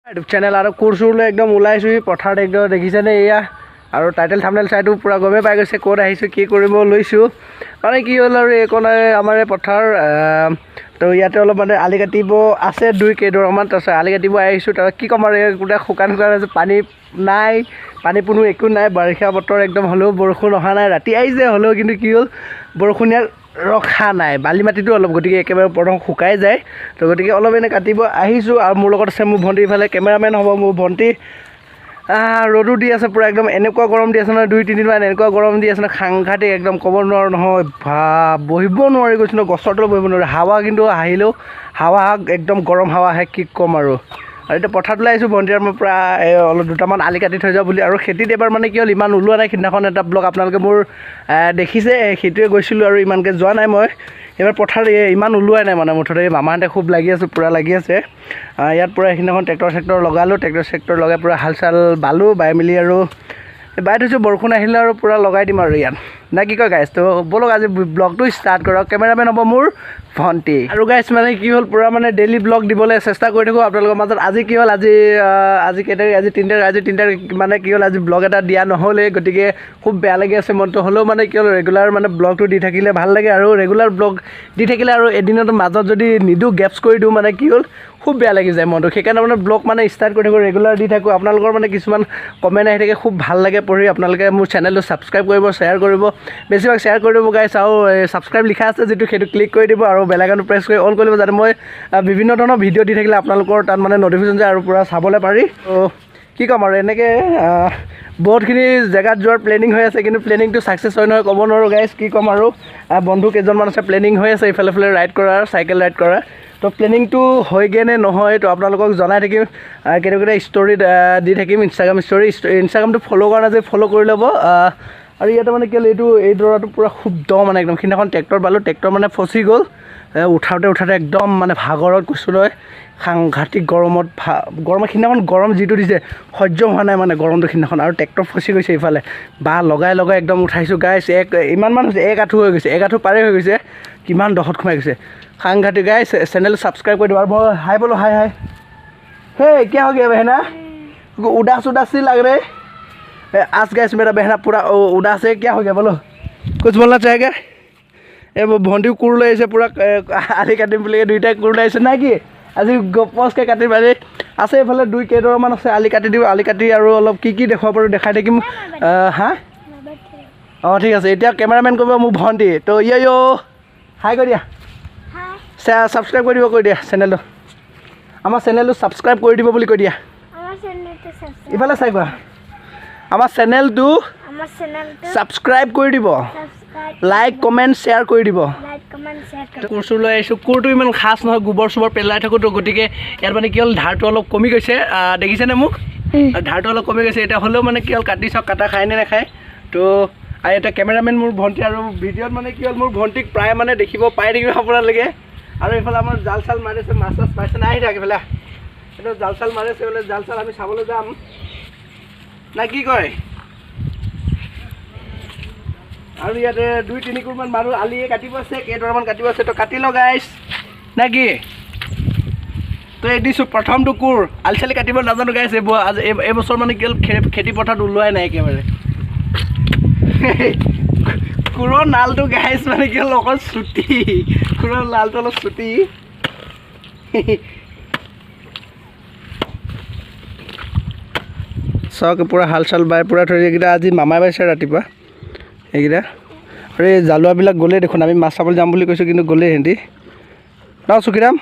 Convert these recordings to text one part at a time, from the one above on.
YouTube channel আৰু কোৰ চোৰ লৈ একদম ওলাইছোঁ পথাৰত একদম দেখিছেনে এয়া আৰু টাইটেল থাম্বনেল চাইটো পূৰা গমেই পাই গৈছে ক'ত আহিছোঁ কি কৰিব লৈছোঁ মানে কি হ'ল আৰু এইকণ আমাৰ এই পথাৰ তো ইয়াতে অলপ মানে আলি কাটিব আছে 2-3ডৰামান তাৰপিছত আলি কাটিব আহিছোঁ তাৰপিছত কি ক'ম আৰু গোটেই শুকান আছে পানী নাই পানী কোনো একো নাই বাৰিষা বতৰ একদম হ'লেও বৰষুণ অহা নাই ৰাতি আহিছে হ'লেও কিন্তু কি হ'ল বৰষুণ ইয়াত ৰখা নাই বালি মাটিটো অলপ গতিকে একেবাৰে প্ৰথম শুকাই যায় তো গতিকে অলপ এনে কাটিব আহিছোঁ আৰু মোৰ লগত আছে মোৰ ভণ্টি ইফালে কেমেৰামেন হ'ব মোৰ ভণ্টি ৰ'দো দি আছে পূৰা একদম এনেকুৱা গৰম দি আছে নহয় 2-3 দিনমান এনেকুৱা গৰম দি আছে নহয় সাংঘাতিক একদম ক'ব নোৱাৰোঁ নহয় বহিব নোৱাৰি গৈছোঁ নহয় গছৰ তলত বহিব নোৱাৰি হাৱা কিন্তু আহিলেও হাৱা একদম গৰম হাৱা আহে কি ক'ম আৰু এতিয়া পথাৰত ওলাই আহিছোঁ ভণ্টি আৰু মই পূৰা অলপ দুটামান আলি কাটি থৈ যাওঁ বুলি আৰু খেতিত এবাৰ মানে কি হ'ল ইমান ওলোৱা নাই সিদিনাখন এটা ব্লগ আপোনালোকে মোৰ দেখিছে সেইটোৱে গৈছিলোঁ আৰু ইমানকৈ যোৱা নাই মই এইবাৰ পথাৰত ইমান ওলোৱাই নাই মানে মুঠতে মামাহঁতে খুব লাগি আছে পূৰা লাগি আছে ইয়াত পূৰা সেইদিনাখন ট্ৰেক্টৰ লগালোঁ ট্ৰেক্টৰ লগাই পূৰা হাল চাল বালোঁ বাই মেলি আৰু বাই থৈছোঁ বৰষুণ আহিলে আৰু পূৰা লগাই দিম আৰু ইয়াত না কি কয় গাইছ তো ব'লক আজি ব্লগটো ষ্টাৰ্ট কৰক কেমেৰামেন হ'ব মোৰ ভণ্টি আৰু গাইছ মানে কি হ'ল পূৰা মানে ডেইলি ব্লগ দিবলৈ চেষ্টা কৰি থাকোঁ আপোনালোকৰ মাজত আজি কি হ'ল আজি কেই তাৰিখ আজি 3 তাৰিখ মানে কি হ'ল আজি ব্লগ এটা দিয়া নহ'লেই গতিকে খুব বেয়া লাগি আছে মনটো হ'লেও মানে কি হ'ল ৰেগুলাৰ মানে ব্লগটো দি থাকিলে ভাল লাগে আৰু ৰেগুলাৰ ব্লগ দি থাকিলে আৰু এদিনত মাজত যদি নিদিওঁ গেপছ কৰি দিওঁ মানে কি হ'ল খুব বেয়া লাগি যায় মনটো সেইকাৰণে মানে ব্লগ মানে ষ্টাৰ্ট কৰি থাকোঁ ৰেগুলাৰ দি থাকোঁ আপোনালোকৰ মানে কিছুমান কমেণ্ট আহি থাকে খুব ভাল লাগে পঢ়ি আপোনালোকে মোৰ চেনেলটো ছাবস্ক্ৰাইব কৰিব শ্বেয়াৰ কৰিব বেছিভাগ শ্বেয়াৰ কৰি দিব গাইছ আৰু ছাবস্ক্ৰাইব লিখা আছে যিটো সেইটো ক্লিক কৰি দিব আৰু বেল আইকনটো প্ৰেছ কৰি অল কৰি দিব যাতে মই বিভিন্ন ধৰণৰ ভিডিঅ' দি থাকিলে আপোনালোকৰ তাত মানে নটিফিকেশ্যন যায় আৰু পূৰা চাবলৈ পাৰি তো কি ক'ম আৰু এনেকৈ বহুতখিনি জেগাত যোৱাৰ প্লেনিং হৈ আছে কিন্তু প্লেনিংটো ছাকচেছ হয় নহয় ক'ব নোৱাৰোঁ গাইছ কি ক'ম আৰু বন্ধু কেইজনমান আছে প্লেনিং হৈ আছে ইফালে ৰাইড কৰা চাইকেল ৰাইড কৰা তো প্লেনিংটো হয়গৈ নে নহয় তো আপোনালোকক জনাই থাকিম কেতিয়াবা ষ্টৰিত দি থাকিম ইনষ্টাগ্ৰামটো ফ'ল' কৰা নাই যে ফ'ল' কৰি ল'ব আৰু ইয়াতে মানে কি হ'ল এই দৰাটো পূৰা খুব দ মানে একদম সিদিনাখন ট্ৰেক্টৰ বালোঁ ট্ৰেক্টৰ মানে ফচি গ'ল উঠাওঁতে একদম মানে ভাগৰত কৈছোঁ নহয় সাংঘাতিক গৰমত সিদিনাখন গৰম যিটো দিছে সহ্য হোৱা নাই মানে গৰমটো সিদিনাখন আৰু ট্ৰেক্টৰ ফচি গৈছে ইফালে লগাই একদম উঠাইছোঁ গাইছ ইমানমান হৈছে 1 আঁঠু হৈ গৈছে 1 আঁঠু পাৰে হৈ গৈছে কিমান দহত সোমাই গৈছে সাংঘাতিক গাইছ চেনেলটো ছাবস্ক্ৰাইব কৰি দিব আৰু মই হাই বোলো হাই हे क्या हो गया बहना उदास सी लग रहे आज गैस मेरा बहना पूरा उदास है क्या हो गया बोलो कुछ बोलना चाहेगा भंटी कोर लै पूरा आधि काटिम बुलिके दुईटाई कोर लै ना कि আজি গপচকৈ কাটিম আজি আছে এইফালে 2-3ডৰামান আছে আলি কাটি দিওঁ আলি কাটি আৰু অলপ কি দেখুৱাব পাৰোঁ দেখাই থাকিম হা অঁ ঠিক আছে এতিয়া কেমেৰামেন কৰিব মোৰ ভণ্টি তো ইয়ে হাই কৰি দিয়া ছাবস্ক্ৰাইব কৰি দিব কৈ দিয়া চেনেলটো আমাৰ চেনেলটো ছাবস্ক্ৰাইব কৰি দিব বুলি কৈ দিয়া ইফালে চাই কোৱা আমাৰ চেনেলটো ছাবস্ক্ৰাইব কৰি দিব লাইক কমেণ্ট শ্বেয়াৰ কৰি দিব কোৰ চোৰ লৈ আহিছোঁ কোৰটো ইমান খাচ নহয় গোবৰ চোবৰ পেলাই থাকোঁ তো গতিকে ইয়াত মানে কি হ'ল ধাৰটো অলপ কমি গৈছে দেখিছেনে মোক ধাৰটো অলপ কমি গৈছে এতিয়া হ'লেও মানে কি হ'ল কাটি চাওক কাটা খায় নে নাখায় তো আৰু এটা কেমেৰামেন মোৰ ভণ্টি আৰু ভিডিঅ'ত মানে কি হ'ল মোৰ ভণ্টিক প্ৰায় মানে দেখিব পাই থাকিব আপোনালোকে আৰু এইফালে আমাৰ জাল চাল মাৰিছে মাছ চাছ পাইছে নাই আহি থাকে এইফালে এইটো জাল চাল মাৰিছে বোলে জাল চাল আমি চাবলৈ যাম না কি কয় আৰু ইয়াতে 2-3 কোৰমান মানুহ আলিয়ে কাটিব আছে কেইডৰামান কাটিব আছে তো কাটি লওঁ গাইছ না কি তো এই দিছোঁ প্ৰথমটো কোৰ আলি চালি কাটিব নাজানো গাইছ এইবছৰ মানে কি হ'ল খেতি পথাৰত ওলোৱাই নাই একেবাৰে কোৰৰ নালটো গাইছ মানে কি হ'ল অকল চুটি কোৰৰ নালটো অলপ চুটি চাওক পূৰা হাল চাল বাই পূৰা থৈ এইকেইটা আজি মামাই বাইছে ৰাতিপুৱা এইকেইটা আৰু এই জালুৱাবিলাক গ'লেই দেখোন আমি মাছ চাবলৈ যাম বুলি কৈছোঁ কিন্তু গ'লেই সিহঁতি ন চুকিৰাম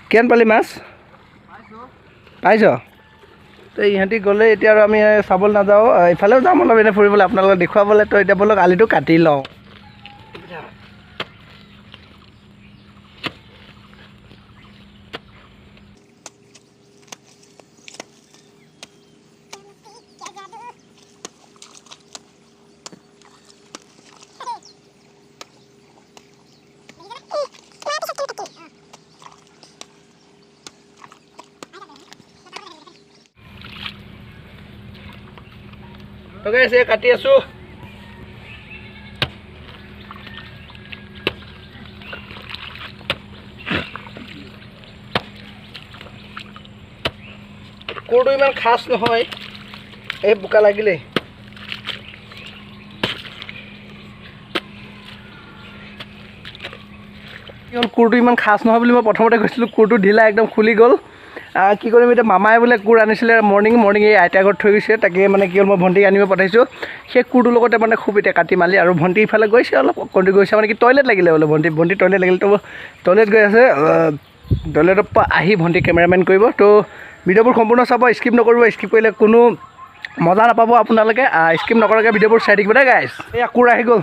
কিমান পালি মাছ পাইছ তো ইহঁতি গ'লে এতিয়া আৰু আমি চাবলৈ নাযাওঁ ইফালেও যাম অলপ এনেই ফুৰিবলৈ আপোনালোকক দেখুৱাবলৈ তো এতিয়া ব'লক আলিটো কাটি লওঁ তো গাইছ কাটি আছোঁ কোৰটো ইমান খাছ নহয় এই বোকা লাগিলে কোৰটো ইমান খাছ নহয় বুলি মই প্ৰথমতে কৈছিলোঁ কোৰটো ঢিলা একদম খুলি গ'ল কি কৰিম এতিয়া মামাই বোলে কোৰ আনিছিলে মৰ্ণিং এই আইতা ঘৰত থৈ গৈছে তাকে মানে কি হ'ল মই ভণ্টিক আনিব পঠাইছোঁ সেই কোৰটোৰ লগতে মানে খুব এতিয়া কাটি মালি আৰু ভণ্টি ইফালে গৈছে অলপ কণ্টি গৈছে মানে কি টয়লেট লাগিলে বোলে ভণ্টি টয়লেট লাগিলে তো টয়লেট গৈ আছে টয়লেটৰ পৰা আহি ভণ্টি কেমেৰামেন কৰিব তো ভিডিঅ'বোৰ সম্পূৰ্ণ চাব স্কিপ নকৰিব স্কিপ কৰিলে কোনো মজা নাপাব আপোনালোকে স্কিপ নকৰাকৈ ভিডিঅ'বোৰ চাই থাকিব দেই গাইছ এয়া কোৰ আহি গ'ল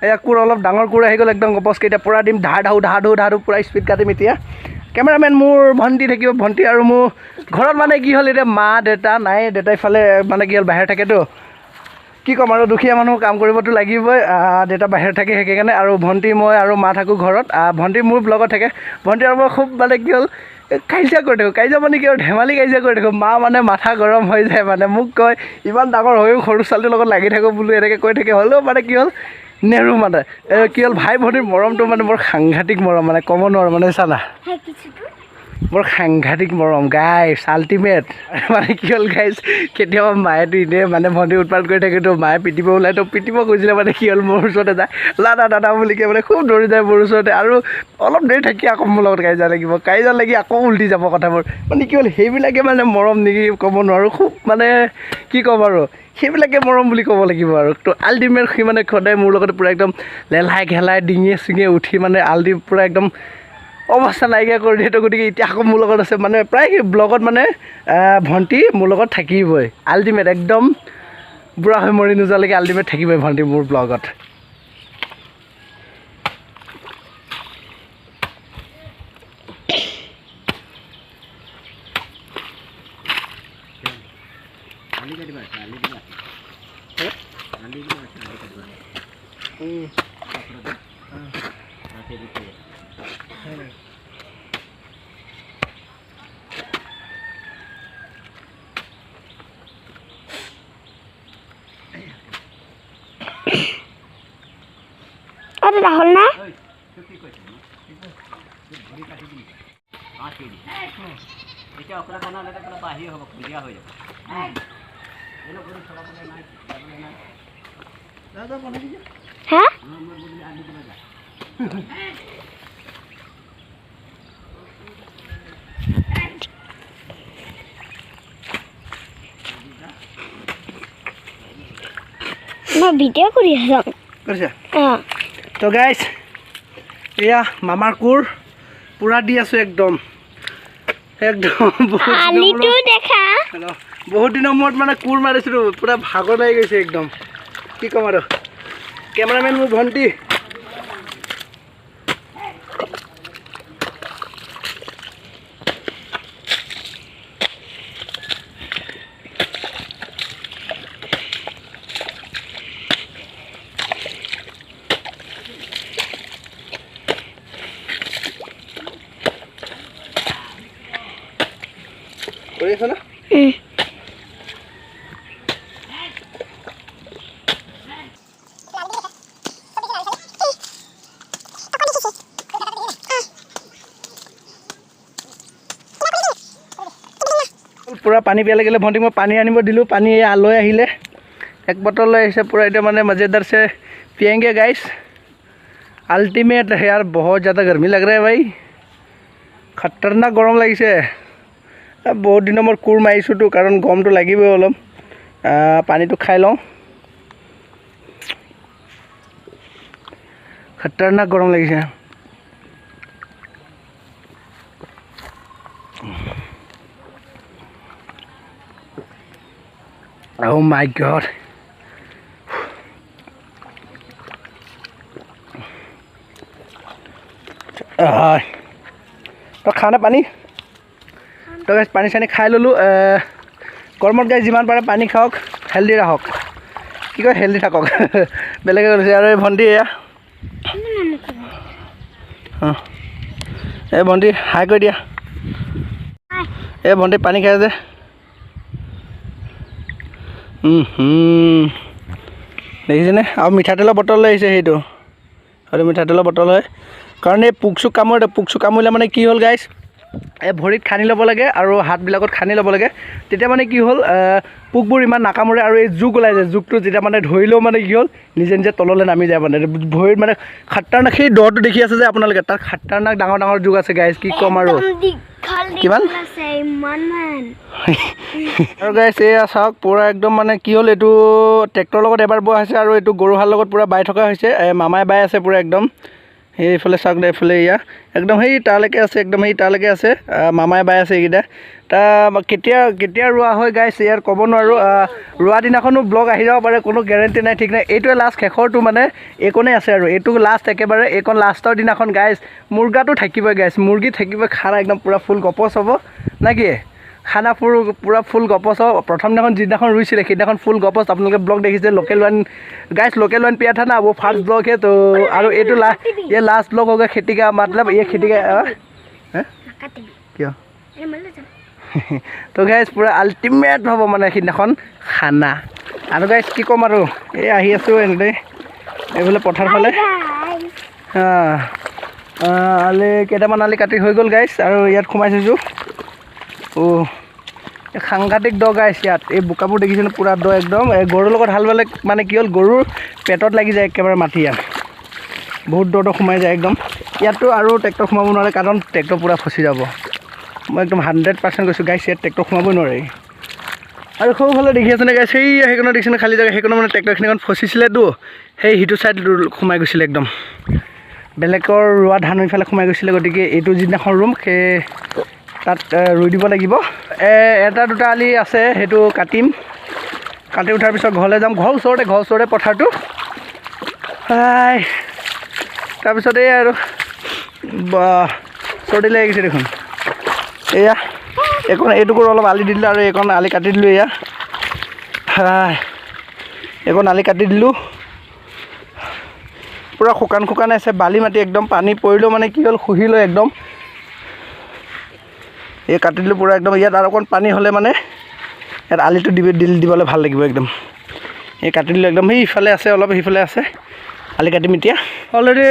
এয়া কোৰ অলপ ডাঙৰ কোৰ আহি গ'ল একদম গপচকৈ এতিয়া পূৰা দিম ধাৰ পূৰা স্পীড কাটিম এতিয়া কেমেৰামেন মোৰ ভণ্টি থাকিব ভণ্টি আৰু মোৰ ঘৰত মানে কি হ'ল এতিয়া মা দেউতা নাই দেউতা ইফালে মানে কি হ'ল বাহিৰত থাকেতো কি ক'ম আৰু দুখীয়া মানুহ কাম কৰিবতো লাগিবই দেউতা বাহিৰত থাকে সেইকাৰণে আৰু ভণ্টি মই আৰু মা থাকোঁ ঘৰত ভণ্টি মোৰ ব্লগত থাকে ভণ্টি আৰু মই খুব মানে কি হ'ল কাজিয়া কৰি থাকোঁ কাজিয়া মানে কি আৰু ধেমালি কাজিয়া কৰি থাকোঁ মা মানে মাথা গৰম হৈ যায় মানে মোক কয় ইমান ডাঙৰ হৈও সৰু ছোৱালীৰ লগত লাগি থাকোঁ বোলো এনেকৈ কৈ থাকে হ'লেও মানে কি হ'ল নেৰো মানে কি হ'ল ভাই ভণ্টিৰ মৰমটো মানে বৰ সাংঘাতিক মৰম মানে ক'ব নোৱাৰোঁ মানে চানা বৰ সাংঘাতিক মৰম গাইছ আল্টিমেট মানে কি হ'ল গাইছ কেতিয়াবা মায়েতো এনেই মানে ভণ্টি উৎপাত কৰি থাকেতো মায়ে পিটিব ওলাই তো পিটিব খুজিলে মানে কি হ'ল মোৰ ওচৰতে যায় দাদা বুলি কৈ মানে খুব দৌৰি যায় মোৰ ওচৰতে আৰু অলপ দেৰি থাকি আকৌ মোৰ লগত কাজিয়া লাগি আকৌ উল্টি যাব কথাবোৰ মানে কি হ'ল সেইবিলাকে মানে মৰম নেকি ক'ব নোৱাৰোঁ খুব মানে কি ক'ম আৰু সেইবিলাকে মৰম বুলি ক'ব লাগিব আৰু তো আল্টিমেট সি মানে সদায় মোৰ লগত পূৰা একদম লেলাই ঘেলাই ডিঙিয়ে চিঙিয়ে উঠি মানে পূৰা একদম অৱস্থা নাইকিয়া কৰি দিয়ে তো গতিকে এতিয়া আকৌ মোৰ লগত আছে মানে প্ৰায় সেই ব্লগত মানে ভণ্টি মোৰ লগত থাকিবই আল্টিমেট একদম বুঢ়া হৈ মৰি নোযোৱালৈকে আল্টিমেট থাকিবই ভণ্টি মোৰ ব্লগত ৰাহুল না হ্যাঁ মই ভিডিও কৰি আছো কৰিছা তো গাইছ এয়া মামাৰ কোৰ পূৰা দি আছোঁ একদম বহুত দিনৰ মূৰত মানে কোৰ মাৰিছিলোঁ পূৰা ভাগৰ লাগি গৈছে একদম কি ক'ম আৰু কেমেৰামেন মোৰ ভণ্টি কৰি আছ না পূৰা পানী পিয়াহ লাগিলে ভণ্টিক মই পানী আনিব দিলোঁ পানী লৈ আহিলে এক বটল লৈ আহিছে পূৰা এতিয়া মানে मज़ेदार से पियेंगे गाइस अल्टीमेट है यार बहुत ज़्यादा गर्मी लग रहा है भाई खतरनाक गरम লাগিছে बहुत दिन मैं कोर मारिছোঁ तो कारण गम तो लगे अलग पानी तो खाई लूँ खतरनाक गरम लगे Oh my God तो खाना पानी तो गाइस पानी सानी खाई ललो गरमत गाइस जिमान पारे पानी खाओ हेल्दी रखक कि कय हेल्दी थकक बेलेगे गलसे और भंटी या हाँ ए भंटी हाई कर दिया ए भंटी पानी खाई दे देखिছেনে और मिठातेলৰ बटल লৈ আহিছে সেইটো और मिठातेলৰ बटल হয় कारण ये पुक चुक कामोर पुक चुक कामोले माने की हल गाइस এই ভৰিত খানি ল'ব লাগে আৰু হাতবিলাকত খানি ল'ব লাগে তেতিয়া মানে কি হ'ল পোকবোৰ ইমান নাকামুৰে আৰু এই জোক ওলাই যায় জোকটো যেতিয়া মানে ধৰিলেও মানে কি হ'ল নিজে নিজে তললৈ নামি যায় মানে ভৰিত মানে খাটাৰনাক সেই দটো দেখি আছে যে আপোনালোকে তাত খাটাৰনাক ডাঙৰ ডাঙৰ জোক আছে গাইজ কি ক'ম আৰু কিমান আৰু গাইজ এয়া চাওক পূৰা একদম মানে কি হ'ল এইটো ট্ৰেক্টৰৰ লগত এবাৰ বোৱা হৈছে আৰু এইটো গৰু হাল লগত পূৰা বাই থকা হৈছে মামাই বাই আছে পূৰা একদম সেইফালে চাওক দে এইফালে এয়া একদম সেই তালৈকে আছে একদম সেই তালৈকে আছে মামাই বাই আছে এইকেইটা কেতিয়া ৰোৱা হয় গাইছ ইয়াৰ ক'ব নোৱাৰোঁ ৰোৱা দিনাখনো ব্লগ আহি যাব পাৰে কোনো গেৰেণ্টি নাই ঠিক নাই এইটোৱে লাষ্ট শেষৰটো মানে এইকণেই আছে আৰু এইটো লাষ্ট একেবাৰে এইকণ লাষ্টৰ দিনাখন গাইছ মুৰ্গাটো থাকিবই গাইছ মুৰ্গী থাকিবই খানা একদম পূৰা ফুল গপচ হ'ব নে কি খানা পূৰা ফুল গপচ হ'ব প্ৰথম দিনাখন যিদিনাখন ৰুইছিলে সেইদিনাখন ফুল গপচ আপোনালোকে ব্লগ দেখিছে local one guys local one पिया था ना वो फर्स्ट ब्लॉग है तो और ये लास्ट ब्लॉग होगा खेती का मतलब ये खेती का क्यों तो गाइस पूरा अल्टिमेट हम माने सिदिनाखन खाना और गाइस कि कम और ये आहि आसो एने एफाले पथार फाले आले केटामान आली काटी हो गल गाइस और इयात खुमाइ थैसु ओ সাংঘাতিক দ গাইছ ইয়াত এই বোকাবোৰ দেখিছেনে পুৰা দ একদম গৰুৰ লগত হাল বালে মানে কি হ'ল গৰুৰ পেটত লাগি যায় একেবাৰে মাটি ইয়াত বহুত দ সোমাই যায় একদম ইয়াতো আৰু ট্ৰেক্টৰ সোমাব নোৱাৰে কাৰণ ট্ৰেক্টৰ পুৰা ফচি যাব মই একদম 100% কৈছোঁ গাইছ ইয়াত ট্ৰেক্টৰ সোমাবই নোৱাৰে আৰু সৌফালে দেখি আছেনে গাইছ সেইখনত দেখিছেনে খালী জেগা সেইখনত মানে ট্ৰেক্টৰখিনিখন ফচিছিলেতো সেই সিটো ছাইড সোমাই গৈছিলে একদম বেলেগৰ ৰোৱা ধান ইফালে সোমাই গৈছিলে গতিকে এইটো যিদিনাখন ৰুম সেই তাত ৰুই দিব লাগিব এটা দুটা আলি আছে সেইটো কাটিম কাটি উঠাৰ পিছত ঘৰলৈ যাম ঘৰৰ ওচৰতে পথাৰটো তাৰপিছত এই আৰু চৰ্দি লাগিছে দেখোন এয়া এইকণ এইটোকো অলপ আলি দি দিলোঁ আৰু এইকণ আলি কাটি দিলোঁ এয়া এইকণ আলি কাটি দিলোঁ পূৰা শুকান আছে বালি মাটি একদম পানী পৰিলেও মানে কি হ'ল শুহি লৈ একদম এই কাটি দিলোঁ পূৰা একদম ইয়াত আৰু অকণ পানী হ'লে মানে ইয়াত আলিটো দিবলৈ ভাল লাগিব একদম এই কাটি দিলোঁ একদম সেইফালে আছে অলপ সেইফালে আছে আলি কাটিম এতিয়া অলৰেডি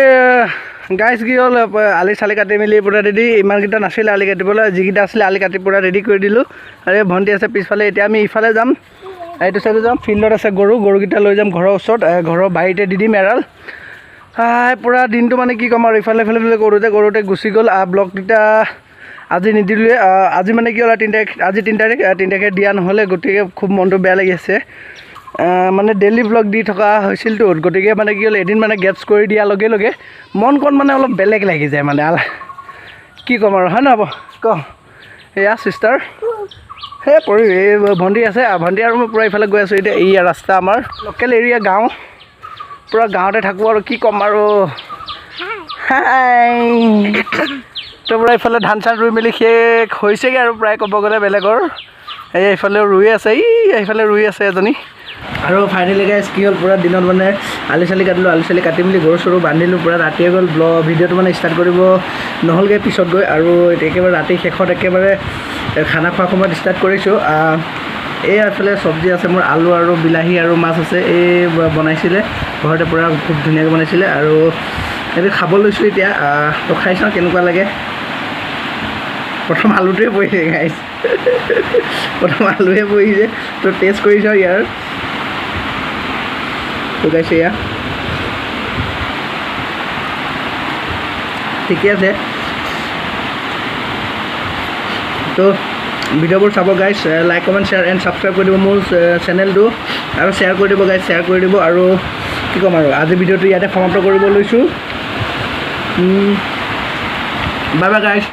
গাইছ কি হ'ল আলি চালি কাটি মেলি পূৰা ৰেডি ইমানকেইটা নাছিলে আলি কাটিবলৈ যিকেইটা আছিলে আলি কাটি পূৰা ৰেডি কৰি দিলোঁ আৰু এই ভণ্টি আছে পিছফালে এতিয়া আমি ইফালে যাম এইটো চাইডে যাম ফিল্ডত আছে গৰুকেইটা লৈ যাম ঘৰৰ ওচৰত ঘৰৰ বাৰীতে দি দিম এৰাল পূৰা দিনটো মানে কি ক'ম আৰু ইফালে কৰোঁতে গুচি গ'ল ব্লগকেইটা আজি নিদিলোৱে আজি মানে কি হ'ল আজি 3 তাৰিখে দিয়া নহ'লে গতিকে খুব মনটো বেয়া লাগি আছে মানে ডেইলি ব্লগ দি থকা হৈছিলতো গতিকে মানে কি হ'ল এদিন মানে গেপছ কৰি দিয়াৰ লগে লগে মনখন মানে অলপ বেলেগ লাগি যায় মানে কি ক'ম আৰু হয় নহ'ব ক এয়া চিষ্টাৰ সেই পৰি এই ভণ্টি আছে ভণ্টি আৰু মই পূৰা ইফালে গৈ আছোঁ এতিয়া এই ৰাস্তা আমাৰ লোকেল এৰিয়া গাঁও পূৰা গাঁৱতে থাকোঁ আৰু কি ক'ম আৰু তো পূৰা ইফালে ধান চান ৰুই মেলি শেষ হৈছেগৈ আৰু প্ৰায় ক'ব গ'লে বেলেগৰ এইফালেও ৰুই আছে এইফালে ৰুই আছে এজনী আৰু ফাইনেলি গাইছ কি হ'ল পূৰা দিনত মানে আলি চালি কাটি মেলি গৰু চৰু বান্ধিলোঁ পূৰা ৰাতিয়ে গ'ল ভিডিঅ'টো মানে ষ্টাৰ্ট কৰিব নহ'লগৈ পিছত গৈ আৰু একেবাৰে ৰাতি শেষত একেবাৰে খানা খোৱা সময়ত ষ্টাৰ্ট কৰিছোঁ এই এইফালে চব্জি আছে মোৰ আলু আৰু বিলাহী আৰু মাছ আছে এই বনাইছিলে ঘৰতে পূৰা খুব ধুনীয়াকৈ বনাইছিলে আৰু এইটো খাব লৈছোঁ এতিয়া তো খাই চাওঁ কেনেকুৱা লাগে প্ৰথম আলুটোৱে পৰিছে গাইছ প্ৰথম আলুৱে পৰিছে তো টেষ্ট কৰি চাওঁ ইয়াৰ তো গাইছে এয়া ঠিকে আছে তো ভিডিঅ'বোৰ চাব গাইছ like comment share and subscribe কৰি দিব মোৰ চেনেলটো আৰু শ্বেয়াৰ কৰি দিব গাইছ শ্বেয়াৰ কৰি দিব আৰু কি ক'ম আৰু আজি ভিডিঅ'টো ইয়াতে সমাপ্ত কৰিব লৈছোঁ বাই বাই গাইছ